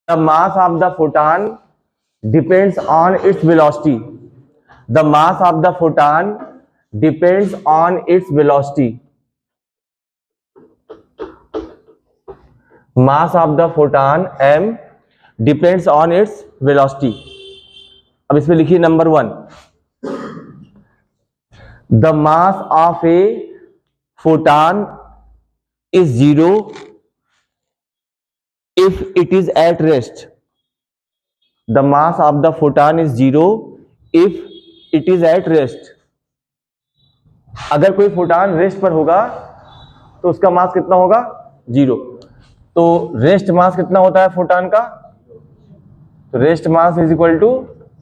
The mass of the photon depends on its velocity. The mass of the photon depends on its velocity. Mass of the photon m depends on its velocity. अब इसमें लिखिए number 1, the mass of a photon is 0 if it is at rest. The mass of the photon is 0 if it is at rest. अगर कोई photon rest पर होगा तो उसका मास कितना होगा? 0. तो रेस्ट मास कितना होता है फोटॉन का? तो rest mass is equal to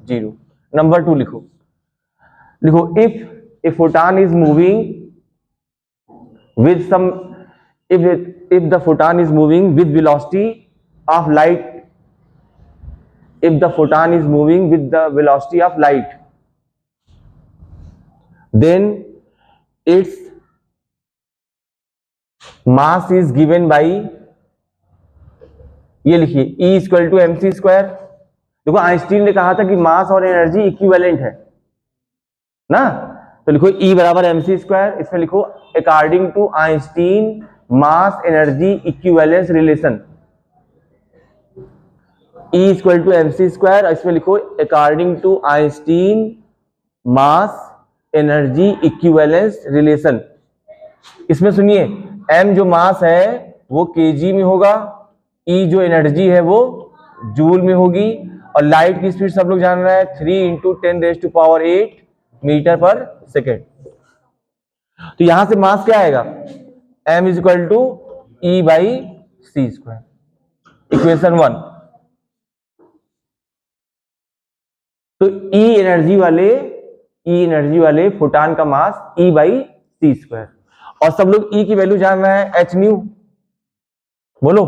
0. Number 2 लिखो. If a photon is moving with some if the photon is moving with velocity of light, if the photon is moving with the velocity of light, then its mass is given by, ये लिखिए E equal to mc square. देखो Einstein ने कहा था कि मास और energy equivalent है ना, तो लिखो E बराबर mc स्क्वायर. इसमें लिखो according to Einstein mass energy equivalence relation. E equal to mc square. इसमें लिखो according to Einstein mass energy equivalence relation. इसमें सुनिए m जो मास है वो kg में होगा, E जो एनर्जी है वो जूल में होगी, और लाइट की स्पीड सब लोग जान रहे हैं 3 × 10⁸ मीटर पर सेकेंड. तो यहां से मास क्या आएगा? m is equal to E by C square. Equation 1. तो E एनर्जी वाले फोटॉन का mass E by C square, और सब लोग E की वैल्यू जान रहे हैं h न्यू. बोलो.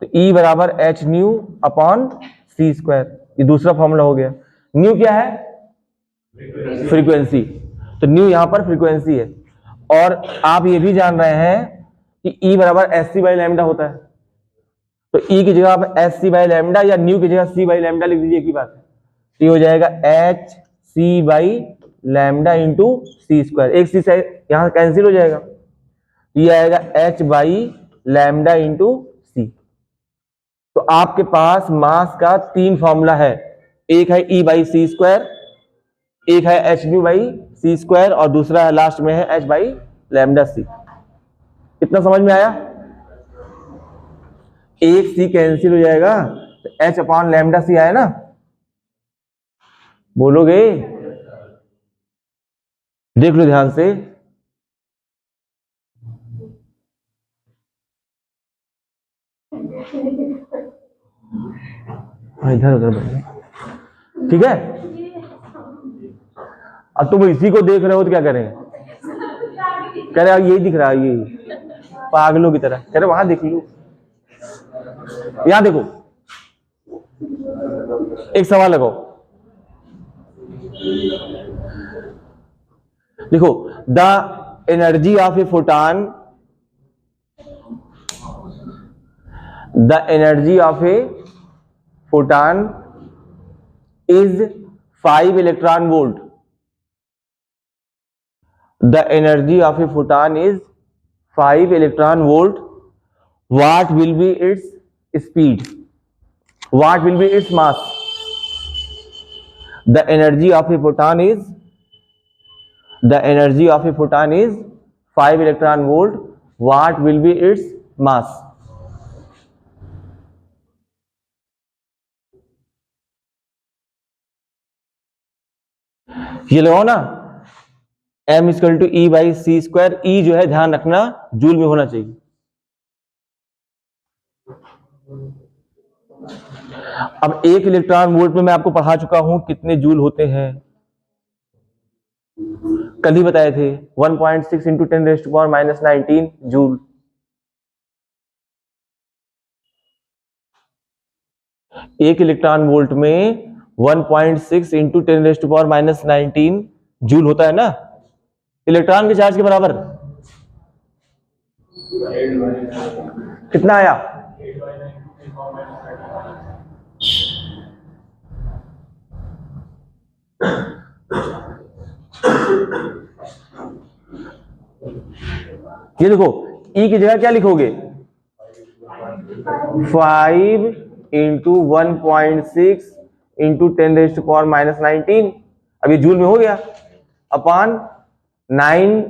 तो E बराबर h न्यू अपॉन सी स्क्वायर. ये दूसरा फॉर्मूला हो गया. न्यू क्या है? फ्रीक्वेंसी. तो न्यू यहां पर फ्रीक्वेंसी है, और आप ये भी जान रहे हैं कि E बराबर एच सी बाई लैम्डा होता है. तो E की जगह आप एच सी बाई लैम्डा या न्यू की जगह सी बाई लैम्डा लिख दीजिए. एक ही बात है. ये हो जाएगा H C by lambda into C square. एक सी से यहां कैंसिल हो जाएगा. ये आएगा H by lambda into C. तो आपके पास मास का 3 फॉर्मूला है. एक है E बाई सी स्क्वायर, एक है H nu by C square, और दूसरा है लास्ट में है एच बाई लैम्डा सी. इतना समझ में आया? एक सी कैंसिल हो जाएगा तो एच अपॉन लैम्डा सी आया ना. बोलोगे? देख लो ध्यान से. इधर उधर. ठीक है. अब तुम इसी को देख रहे हो तो क्या करें? कह रहे यही दिख रहा है, ये पागलों की तरह. कह रहे वहां देख लो. यहां देखो, एक सवाल लगाओ. देखो, the energy of A photon, the energy of A photon is 5 electron volt. The energy of a photon is 5 electron volt. What will be its speed? What will be its mass? The energy of a photon is 5 electron volt. What will be its mass? ये लगाओ ना. m equal to E by C square. E जो है ध्यान रखना joule में होना चाहिए. अब 1 इलेक्ट्रॉन वोल्ट में मैं आपको पढ़ा चुका हूं कितने जूल होते हैं. कल ही बताए थे 1.6 इंटू 10⁻⁻19 जूल. एक इलेक्ट्रॉन वोल्ट में 1.6 इंटू 10⁻⁻19 जूल होता है ना. इलेक्ट्रॉन के चार्ज के बराबर कितना आया? ये देखो E की जगह क्या लिखोगे, 5 इंटू 1.6 इंटू 10⁻⁻19, अब ये जूल में हो गया, अपॉन 9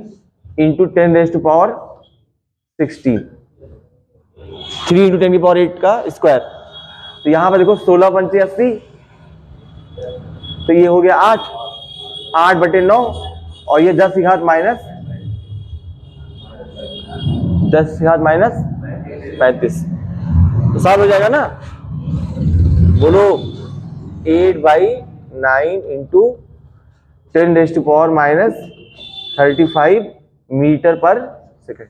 इंटू 10⁻16, 3 इंटू 10⁸ का स्क्वायर। तो यहां पर देखो 16×5 = 80, तो ये हो गया 8/9, और ये 10⁻⁻35, तो साफ हो जाएगा ना। बोलो 8/9 इंटू 10⁻⁻35 मीटर पर सेकेंड,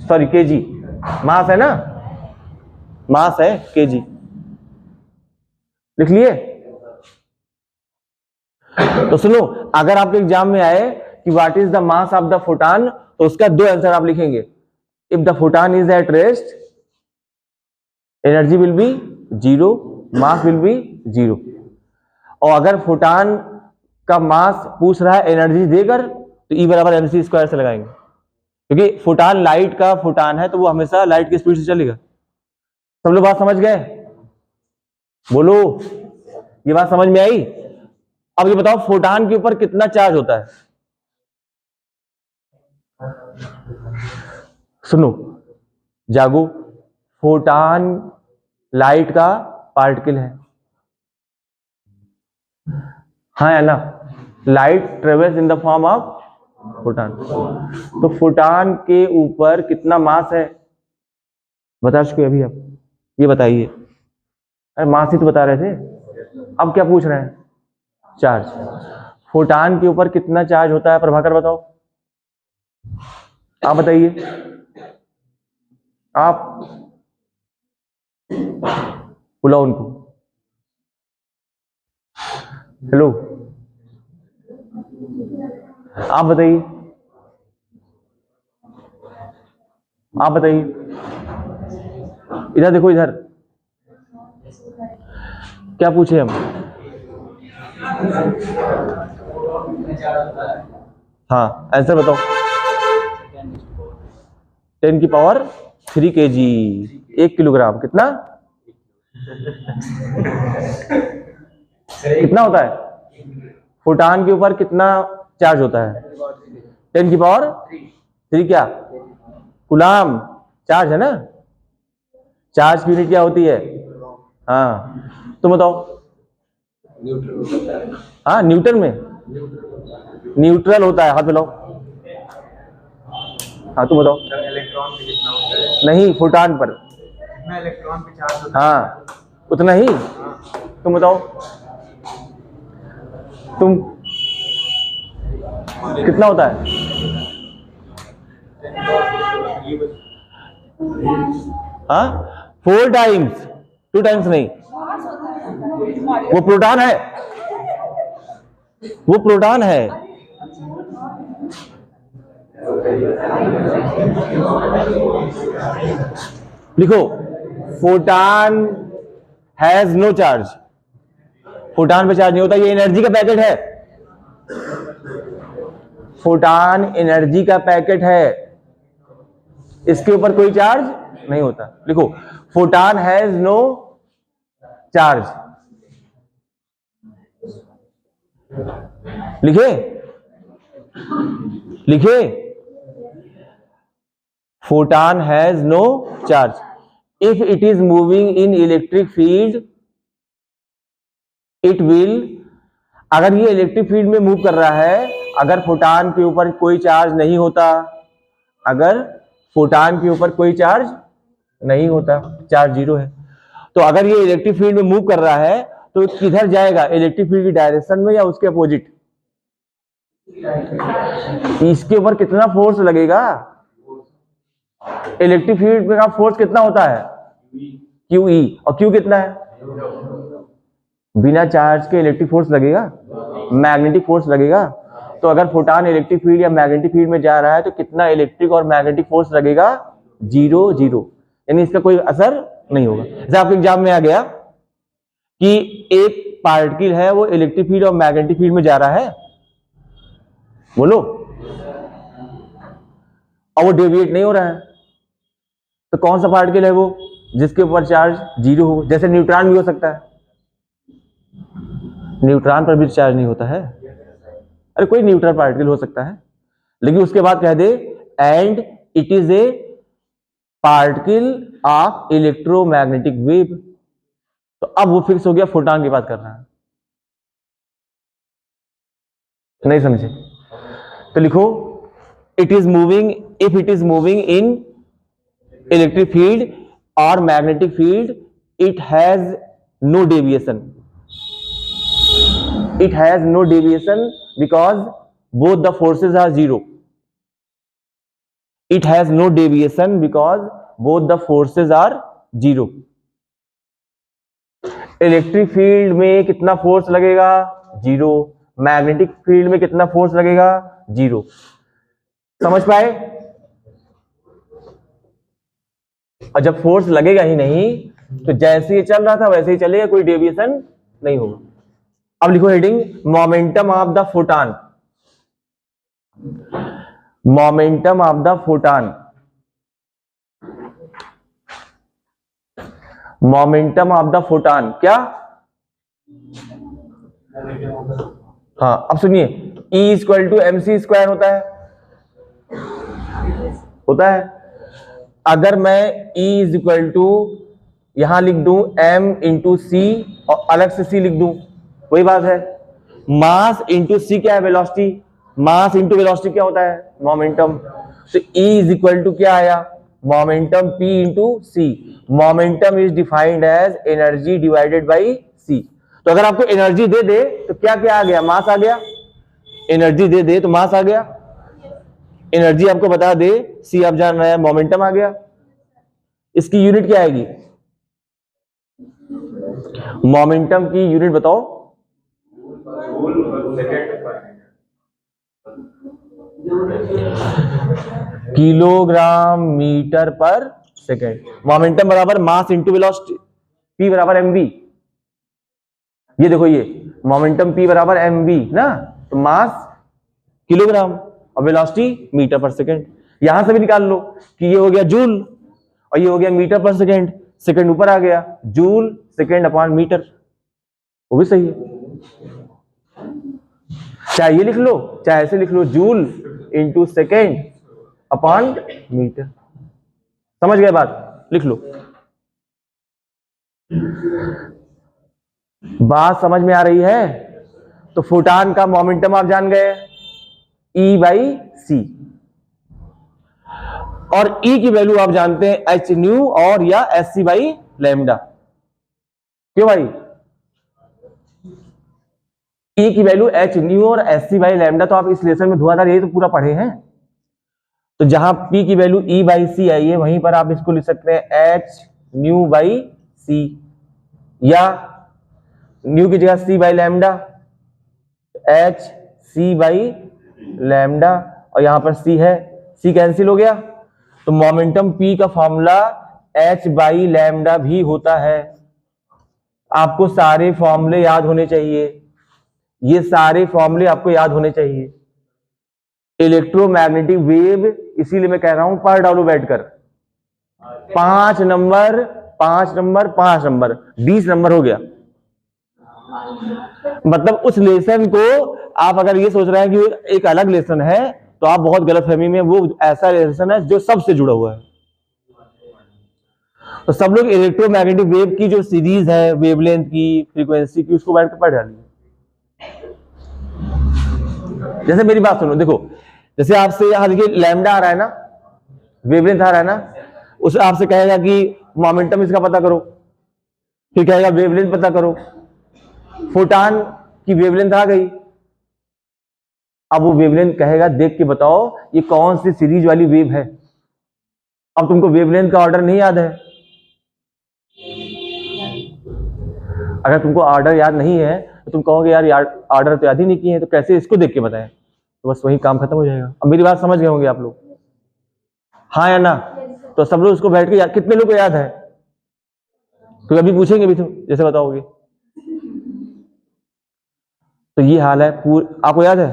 सॉरी केजी, मास है ना, मास है केजी, लिख लिए। तो सुनो, अगर आपके एग्जाम में आए कि what is the mass of the photon, तो उसका 2 आंसर आप लिखेंगे। If the photon is at rest, energy will be 0, mass will be 0। और अगर फोटॉन का मास पूछ रहा है एनर्जी देकर, तो E = mc² से लगाएंगे, क्योंकि फोटॉन लाइट का फोटॉन है, तो वो हमेशा लाइट की स्पीड से चलेगा। सब लोग बात समझ गए? बोलो, ये बात समझ में आई? अब ये बताओ फोटॉन के ऊपर कितना चार्ज होता है? सुनो, जागो, फोटॉन लाइट का पार्टिकल है, हाँ या ना? Light travels in the form of photon. तो फोटॉन के ऊपर कितना मास है बता चुके अभी आप, ये बताइए। अरे मास ही तो बता रहे थे, अब क्या पूछ रहे हैं? चार्ज। फोटॉन के ऊपर कितना चार्ज होता है प्रभाकर बताओ, आप बताइए, आप बुलाओ उनको। हेलो, आप बताइए, आप बताइए, इधर देखो, इधर क्या पूछे हम? हाँ, आंसर बताओ। 10⁻³ kg, 1 किलोग्राम कितना? कितना होता है? फोटॉन के ऊपर कितना चार्ज होता है? 10⁻³ क्या? कूलाम चार्ज है ना, चार्ज की यूनिट क्या होती है? हाँ, तुम बताओ। हाँ, न्यूटन में न्यूट्रल होता है, हाथ मिलाओ। हाँ, तुम बताओ। इलेक्ट्रॉन पे कितना होता है? नहीं, फोटॉन पर कितना इलेक्ट्रॉन पे चार्ज होता है? हाँ, उतना ही। तुम बताओ, तुम कितना होता है? हाँ, 4 टाइम्स, 2 टाइम्स नहीं, वो प्रोटॉन है, वो प्रोटॉन है। लिखो, photon has no charge, photon पे चार्ज नहीं होता, ये एनर्जी का पैकेट है, फोटॉन एनर्जी का पैकेट है, इसके ऊपर कोई चार्ज नहीं होता। लिखो, फोटॉन हैज नो चार्ज, लिखे, लिखे, photon has no charge. If it is moving in electric field it will, अगर ये इलेक्ट्रिक फील्ड में मूव कर रहा है, अगर फोटॉन के ऊपर कोई चार्ज नहीं होता, अगर फोटॉन के ऊपर कोई चार्ज नहीं होता, चार्ज 0 है, तो अगर ये इलेक्ट्रिक फील्ड में मूव कर रहा है तो किधर जाएगा? इलेक्ट्रिक फील्ड की डायरेक्शन में या उसके अपोजिट? इसके ऊपर कितना फोर्स लगेगा? इलेक्ट्रिक फील्ड का फोर्स कितना होता है? QE, और Q कितना है? बिना चार्ज के इलेक्ट्रिक फोर्स लगेगा, मैग्नेटिक फोर्स लगेगा। तो अगर फोटॉन इलेक्ट्रिक फील्ड या मैग्नेटिक फील्ड में जा रहा है तो कितना इलेक्ट्रिक और मैग्नेटिक फोर्स लगेगा? 0, 0, यानी इसका कोई असर नहीं होगा। जैसे आपके एग्जाम में आ गया कि एक पार्टिकल है वो इलेक्ट्रिक फील्ड और मैग्नेटिक फील्ड में जा रहा है, बोलो, और वो डेविएट नहीं हो रहा है, तो कौन सा पार्टिकल है वो जिसके ऊपर चार्ज जीरो हो? जैसे न्यूट्रॉन भी हो सकता है, न्यूट्रॉन पर भी चार्ज नहीं होता है, अरे कोई न्यूट्रल पार्टिकल हो सकता है, लेकिन उसके बाद कह दे and it is a particle of electromagnetic wave, तो अब वो फिक्स हो गया, फोटॉन की बात कर रहा है। नहीं समझे तो लिखो, it is moving, if it is moving in electric field और magnetic field, it has no deviation, it has no deviation because both the forces are zero, it has no deviation because both the forces are zero. Electric field में कितना force लगेगा? Zero. Magnetic field में कितना force लगेगा? Zero. समझ पाए? और जब फोर्स लगेगा ही नहीं तो जैसे ये चल रहा था वैसे ही चलेगा, कोई डेविएशन नहीं होगा। अब लिखो heading, momentum of the photon, momentum of the photon, momentum of the photon क्या? हाँ, अब सुनिए, E equal to MC square होता है, होता है। अगर मैं E इज इक्वल टू यहां लिख दूं M इंटू सी और अलग से C लिख दूं, वही बात है। मास इंटू C क्या है? वेलोसिटी। मास इंटू वेलोसिटी क्या होता है? मोमेंटम। तो E इज इक्वल टू क्या आया? Momentum P into C. Momentum is defined as energy divided by C। तो अगर आपको एनर्जी दे दे तो क्या क्या आ गया? मास आ गया। एनर्जी दे दे तो मास आ गया। एनर्जी आपको बता दे, C आप जान रहे हैं, मोमेंटम आ गया। इसकी यूनिट क्या आएगी? मोमेंटम की यूनिट बताओ। किलोग्राम मीटर पर सेकेंड। मोमेंटम बराबर मास इंटू वेलोसिटी, P बराबर mv। ये देखो, ये मोमेंटम P बराबर mv ना, तो मास किलोग्राम और वेलोसिटी मीटर पर सेकेंड। यहां से भी निकाल लो कि ये हो गया जूल और ये हो गया मीटर पर सेकेंड। सेकेंड ऊपर आ गया, जूल सेकेंड अपॉन मीटर, वो भी सही है। चाहे ये लिख लो चाहे ऐसे लिख लो, joule into second upon meter. समझ गए बात? लिख लो। बात समझ में आ रही है? तो फोटॉन का मोमेंटम आप जान गए, E बाई सी, और E की वैल्यू आप जानते हैं एच न्यू और या एस सी बाई लैम्डा। क्यों भाई? E की वैल्यू एच न्यू और एस सी बाई लैम्डा, तो आप इस लेसन में धुआंधार यही तो पूरा पढ़े हैं। तो जहां P की वैल्यू E बाई सी आई है, वहीं पर आप इसको लिख सकते हैं एच न्यू बाई सी, या न्यू की जगह C by lambda, H C by lambda, और यहां पर C है, C कैंसिल हो गया। तो मोमेंटम P का फॉर्मूला H बाई लैम्डा भी होता है। आपको सारे फॉर्मूले याद होने चाहिए, ये सारे फॉर्मूले आपको याद होने चाहिए। इलेक्ट्रोमैग्नेटिक वेव, इसीलिए मैं कह रहा हूं पढ़ डालो बैठकर। 5 नंबर 5 नंबर 5 नंबर 20 नंबर हो गया। मतलब उस लेसन को आप अगर ये सोच रहे हैं कि एक अलग लेसन है, तो आप बहुत गलतफहमी में, वो ऐसा लेसन है जो सबसे जुड़ा हुआ है। तो सब लोग इलेक्ट्रोमैग्नेटिक वेव की जो सीरीज है, वेवलेंथ की, फ्रीक्वेंसी की, उसको बैठ कर पढ़ डालिए। जैसे मेरी बात सुनो, देखो, जैसे आपसे यहां देखिए लैम्डा आ रहा है ना, वेवलेंथ आ रहा है ना, उसे आपसे कहेगा कि मोमेंटम इसका पता करो, फिर कहेगा वेवलेंथ पता करो। फोटॉन की वेवलेंथ आ गई, अब वो वेवलेंथ कहेगा देख के बताओ ये कौन सी सीरीज वाली वेव है। अब तुमको वेवलेंथ का ऑर्डर नहीं याद है, अगर तुमको ऑर्डर याद नहीं है तो तुम कहोगे यार ऑर्डर तो याद ही नहीं किए हैं, तो कैसे इसको देख के बताएं? तो बस वही काम खत्म हो जाएगा। अब मेरी बात समझ गए होंगे आप लोग, हाँ या ना? तो सब लोग उसको बैठ के कितने लोग को याद है? तो अभी पूछेंगे भी, तुम जैसे बताओगे तो ये हाल है आपको याद है?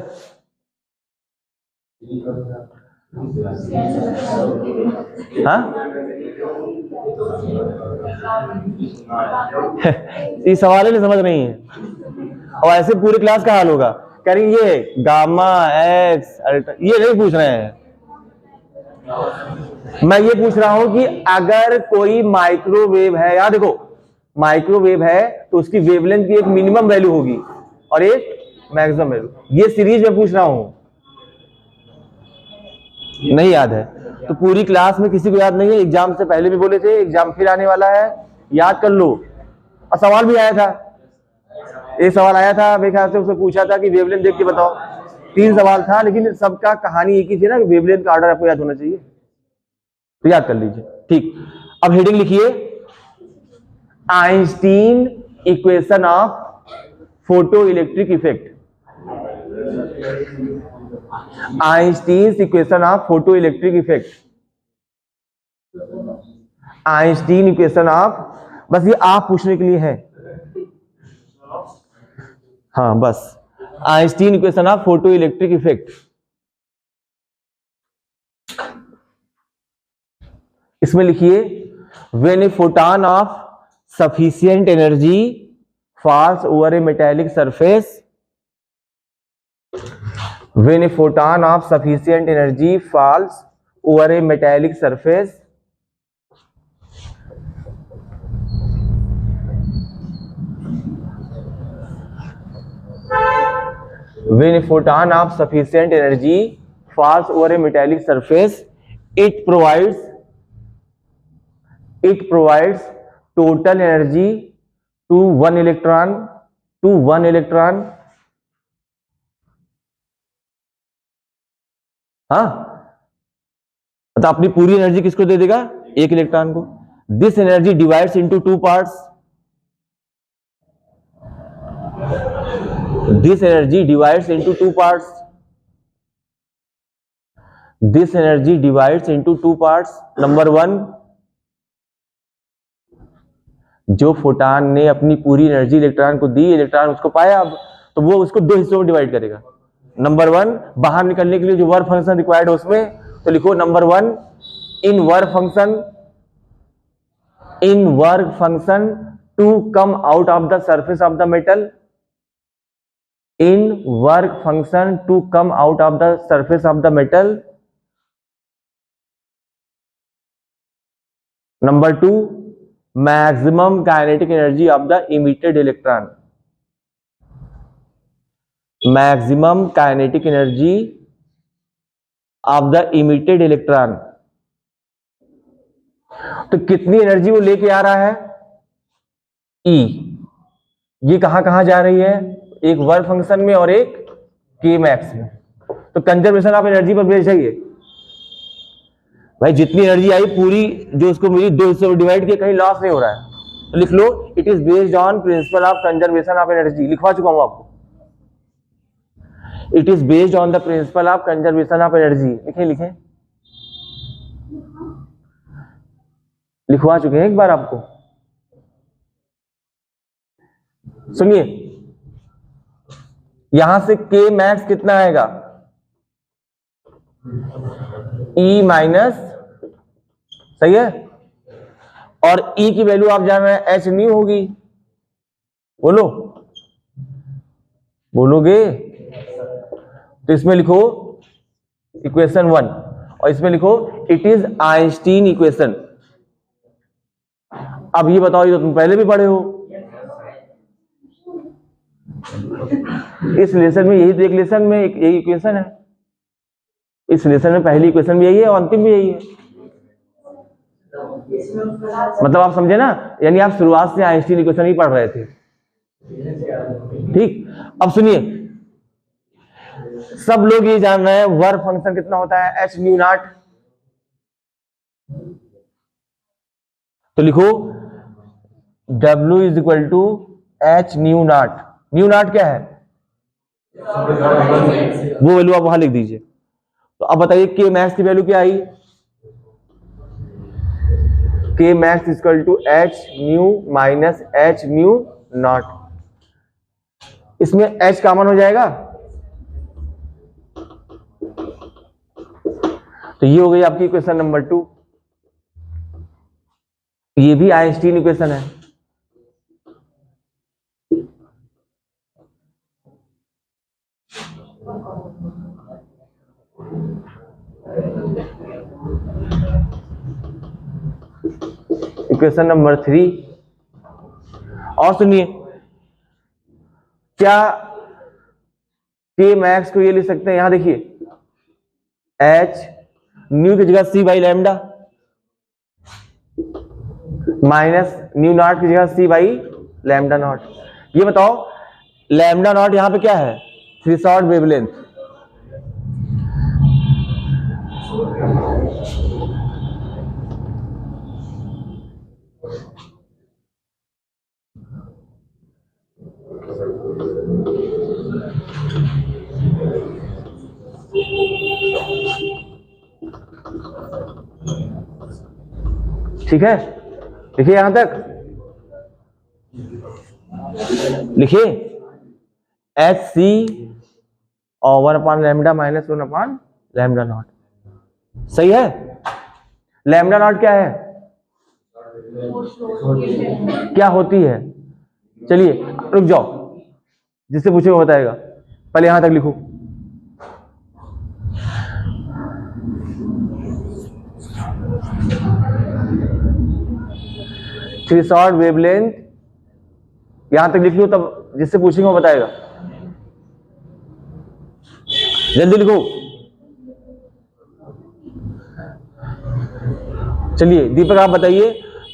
हाँ ये सवाल ही नहीं समझ रही है, और ऐसे पूरी क्लास का हाल होगा, कह रही ये गामा एक्स अल्ट्रा, ये नहीं पूछ रहे हैं। मैं ये पूछ रहा हूं कि अगर कोई माइक्रोवेव है, याद देखो माइक्रोवेव है तो उसकी वेवलेंथ की एक मिनिमम वैल्यू होगी और एक मैक्सिमम वैल्यू, ये सीरीज में पूछ रहा हूं, नहीं याद है तो पूरी क्लास में किसी को याद नहीं है, एग्जाम से पहले भी बोले थे, एग्जाम फिर आने वाला है, याद कर लो। और सवाल भी आया था, एक सवाल आया था मेरे ख्याल से, उससे पूछा था कि वेवलेंथ देख के बताओ, 3 सवाल था लेकिन सबका कहानी एक ही थी ना कि वेवलेंथ का ऑर्डर आपको याद होना चाहिए, तो याद कर लीजिए। ठीक, अब हेडिंग लिखिए, Einstein equation of photo electric effect. Einstein equation of photo electric effect, Einstein equation of, बस ये आप पूछने के लिए है, हाँ बस Einstein equation of photo electric effect. इसमें लिखिए, when A photon of sufficient energy falls over a metallic surface, when a photon of sufficient energy falls over a metallic surface, when a photon of sufficient energy falls over a metallic surface, it provides total energy to one electron, हाँ मतलब अपनी पूरी energy किसको दे देगा? एक electron को। This energy divides into 2 parts, this energy divides into 2 parts, this energy divides into 2 parts. Number 1, जो photon ने अपनी पूरी एनर्जी इलेक्ट्रॉन को दी, इलेक्ट्रॉन उसको पाया, अब तो वो उसको 2 हिस्सों में डिवाइड करेगा। नंबर 1, बाहर निकलने के लिए जो वर्क फंक्शन रिक्वायर्ड है उसमें, तो लिखो number 1, in work function to come out of the surface of the metal, in work function to come out of the surface of the metal. Number 2, maximum kinetic energy of the emitted electron, maximum kinetic energy of the emitted electron. तो कितनी energy वो लेके आ रहा है? E। ये कहां जा रही है? एक वर्क फंक्शन में और एक के मैक्स में। तो कंजर्वेशन ऑफ एनर्जी पर बेस्ड है ये भाई, जितनी एनर्जी आई पूरी जो उसको मिली 2 हिस्सों में डिवाइड किया, कहीं लॉस नहीं हो रहा है, तो लिख लो it is based on principle of conservation of energy. लिखवा चुका हूं आपको, it is based on the principle of conservation of energy. लिखें लिखवा चुके हैं एक बार आपको। सुनिए, यहां से के मैक्स कितना आएगा? E माइनस, सही है, और E की वैल्यू आप जान रहे हैं एच न्यू होगी, बोलोगे? तो इसमें लिखो इक्वेशन 1 और इसमें लिखो इट इज आइंस्टीन इक्वेशन। अब ये बताओ, ये तो तुम पहले भी पढ़े हो, इस लेसन में यही तो, एक लेसन में एक इक्वेशन है, इस लेसन में पहली इक्वेशन भी यही है और अंतिम भी यही है। मतलब आप समझे ना, यानी आप शुरुआत से आइंस्टीन इक्वेशन ही पढ़ रहे थे। ठीक, अब सुनिए, सब लोग ये जान रहे हैं वर्क फंक्शन कितना होता है? H nu naught. तो लिखो W is equal to H nu naught. Nu naught क्या है? वो वैल्यू आप वहां लिख दीजिए। तो अब बताइए के मैक्स की वैल्यू क्या आई? K max equal to H nu minus H nu naught. इसमें H कॉमन हो जाएगा, तो ये हो गई आपकी इक्वेशन नंबर 2। ये भी आइंस्टीन इक्वेशन है। Equation number 3। और सुनिए, क्या के मैक्स को ये लिख सकते हैं, यहां देखिए H न्यू की जगह C by lambda minus new not की जगह C बाई लैम्डा नॉट। ये बताओ लैम्डा नॉट यहां पे क्या है, थ्रेशोल्ड वेवलेंथ। ठीक है, लिखिए यहां तक, लिखिए एच सी और 1 लैम्डा माइनस 1 लैम्डा नॉट। सही है। लैम्डा नॉट क्या है, क्या होती है, चलिए रुक जाओ, जिससे पूछे वो बताएगा, पहले यहां तक लिखो। थ्रेशोल्ड वेवलेंथ यहां तक लिख लो, तब जिससे पूछेंगे वो बताएगा। जल्दी लिखो। चलिए दीपक आप बताइए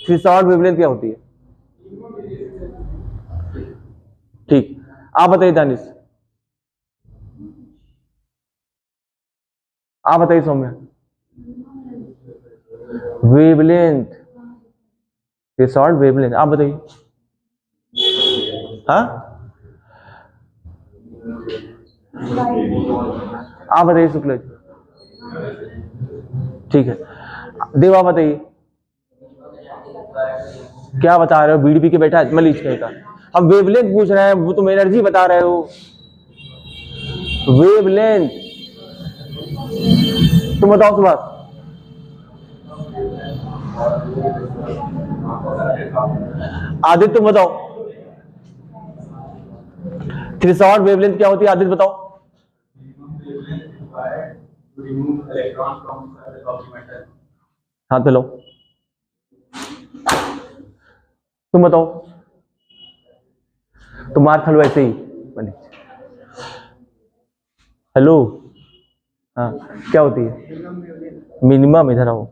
थ्रेशोल्ड वेवलेंथ क्या होती है। ठीक, आप बताइए दानिश, आप बताइए सौम्या। वेवलेंथ, थ्रेशोल्ड वेवलेंथ, आप बताइए। हाँ आप बताइए शुक्ल। ठीक है, देव आप बताइए, क्या बता रहे हो, बीडीपी के बैठा मलीच का, हम वेवलेंथ पूछ रहे हैं, वो तुम एनर्जी बता रहे हो। वेवलेंथ तुम बताओ सुभाष। आदित्य तुम बताओ थ्रेशोल्ड वेवलेंथ क्या होती है, आदित्य बताओ। हाँ चलो तुम बताओ, तुम मार खा लो ऐसे ही। हेलो, हाँ क्या होती है मिनिमम, इधर आओ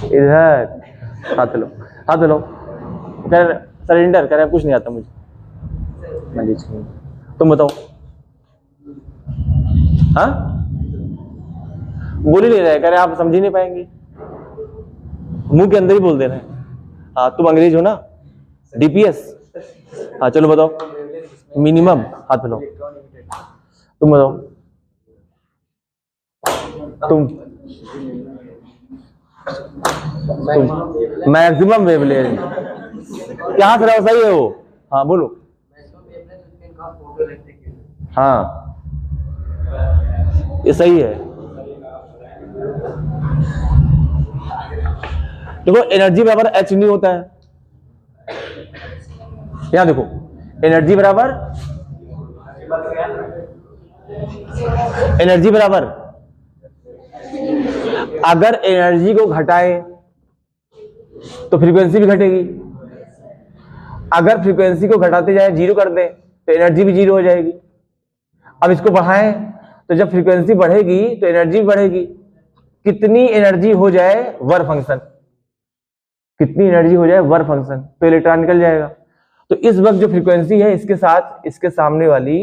इधर, हाँ चलो, हाँ चलो, सरेंडर करें, कुछ नहीं आता मुझे, तुम बताओ। हाँ बोल ही नहीं रहे, कह रहे आप समझ ही नहीं पाएंगे, मुंह के अंदर ही बोल दे रहे हैं। हाँ तुम अंग्रेज हो ना, डीपीएस। हाँ चलो बताओ मिनिमम, हाथ मिलाओ, तुम बताओ। तुम मैक्सिमम वेवलेंथ क्या सर, सही है वो। हाँ बोलो। हाँ ये सही है। देखो एनर्जी बराबर एच न्यू होता है, यहां देखो एनर्जी बराबर, एनर्जी बराबर, अगर एनर्जी को घटाए तो फ्रीक्वेंसी भी घटेगी, अगर फ्रीक्वेंसी को घटाते जाए जीरो कर दें तो एनर्जी भी जीरो हो जाएगी। अब इसको बढ़ाएं तो जब फ्रीक्वेंसी बढ़ेगी तो एनर्जी भी बढ़ेगी। कितनी एनर्जी हो जाए वर्क फंक्शन, कितनी एनर्जी हो जाए वर्क फंक्शन, तो इलेक्ट्रॉन निकल जाएगा। तो इस वक्त जो फ्रीक्वेंसी है इसके साथ इसके सामने वाली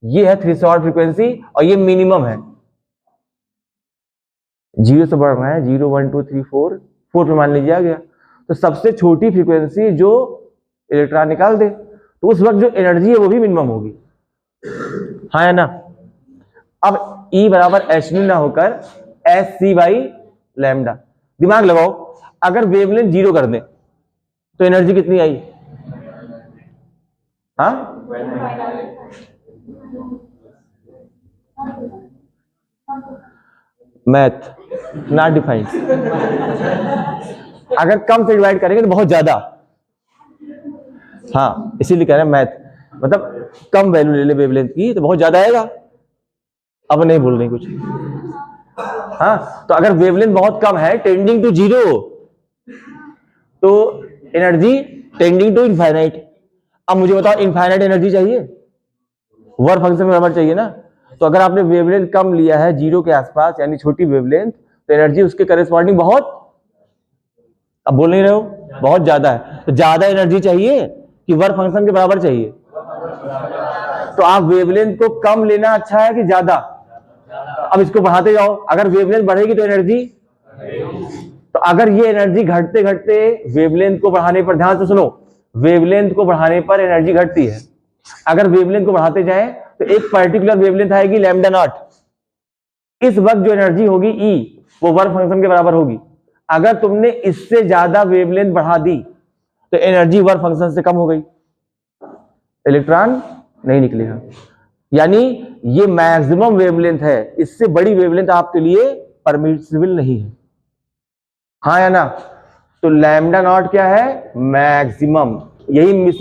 ये है थ्रेशोल्ड फ्रीक्वेंसी, और ये मिनिमम है, जीरो से बढ़ रहा है, 0 1 2 3 4 पे मान लीजिए आ गया। तो सबसे छोटी फ्रीक्वेंसी जो इलेक्ट्रॉन निकाल दे, तो उस वक्त जो एनर्जी है वो भी मिनिमम होगी, हाँ है ना। अब E बराबर एच न्यू ना होकर एच सी बाई लैम्डा, दिमाग लगाओ, अगर वेवलेंथ जीरो कर दें तो एनर्जी कितनी आई, हाँ, मैथ नॉट डिफाइंड। अगर कम से डिवाइड करेंगे तो बहुत ज्यादा, हाँ इसीलिए कह रहे हैं मैथ, मतलब कम वैल्यू ले ले वेवलेंथ की तो बहुत ज्यादा आएगा। अब नहीं बोल रही कुछ, हाँ तो अगर वेवलेंथ बहुत कम है टेंडिंग टू जीरो, तो एनर्जी टेंडिंग टू इनफाइनाइट। अब मुझे बताओ इनफाइनाइट एनर्जी चाहिए, वर्क फंक्शन के बराबर चाहिए ना। तो अगर आपने वेवलेंथ कम लिया है जीरो के आसपास यानी छोटी वेवलेंथ, तो एनर्जी उसके करेस्पॉन्डिंग बहुत, अब बोल नहीं रहे हो, बहुत ज्यादा है। तो ज्यादा एनर्जी चाहिए कि वर्क फंक्शन के बराबर चाहिए? तो आप वेवलेंथ को कम लेना अच्छा है कि ज्यादा? अब इसको बढ़ाते जाओ, अगर वेवलेंथ बढ़ेगी तो एनर्जी, तो अगर ये एनर्जी घटते घटते वेवलेंथ को बढ़ाने पर, ध्यान से सुनो, वेवलेंथ को बढ़ाने पर एनर्जी घटती है। अगर वेवलेंथ को बढ़ाते जाए तो एक पर्टिकुलर वेवलेंथ आएगी लैम्डा नॉट, इस वक्त जो एनर्जी होगी ई वो वर्क फंक्शन के बराबर होगी। अगर तुमने इससे ज्यादा वेवलेंथ बढ़ा दी तो एनर्जी वर्क फंक्शन से कम हो गई, इलेक्ट्रॉन नहीं निकलेगा। यानी ये मैक्सिमम वेवलेंथ है, इससे बड़ी वेवलेंथ आपके लिए परमिसिबल नहीं है, हाँ या ना? तो लैम्डा नॉट क्या है? मैक्सिमम। यही